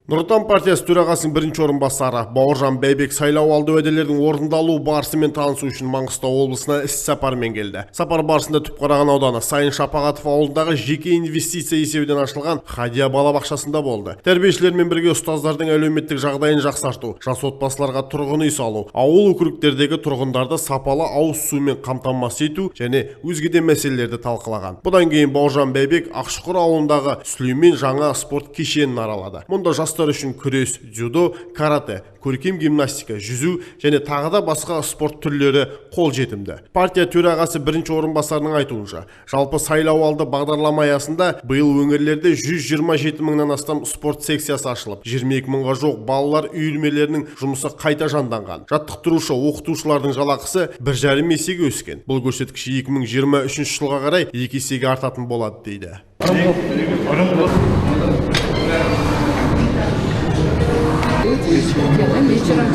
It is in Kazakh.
Нұр-султан партиясы төрағасының бірінші орынбасары Бауыржан Бәйбек Сайлауалды Уәделердің орындалу барысымен танысу үшін Маңғыстау облысына іс-сапармен келді. Сапар барысында Түпқараған ауданы Сайын Шапағатов ауылындағы жеке инвестиция есебінен ашылған Хадия балабақшасында болды. Тәрбиешілермен бірге ұстаздардың әлеуметтік жағдайын жақсарту, жас отбасыларға тұрғын үй салу, ауыл округтердегі тұрғындарды сапалы ауыз сумен қамтамасыз ету және өзге де мәселелерді талқылаған. Бұдан кейін Бауыржан Бәйбек Ақшұқыр ауылындағы Сүлеймен жаңа спорт кешенін аралады. Мұнда жастар үшін күрес, дзюдо, карате, көркем гимнастика, жүзу және тағы да басқа спорт түрлері қол жетімді. Партия төрағасы бірінші орынбасарының айтуынша, жалпы Сайлауалды бағдарлама аясында биыл өңірлерде 127 мыңнан астам спорт секциясы ашылып, 22 мыңға жоқ балалар үйірмелерінің жұмысы қайта жанданған. Жаттықтырушы оқытушылардың жалақысы 1,5 есеге өскен. Бұл көрсеткіш 2023 жылға қарай 2 есеге артатын болады дейді. Вечером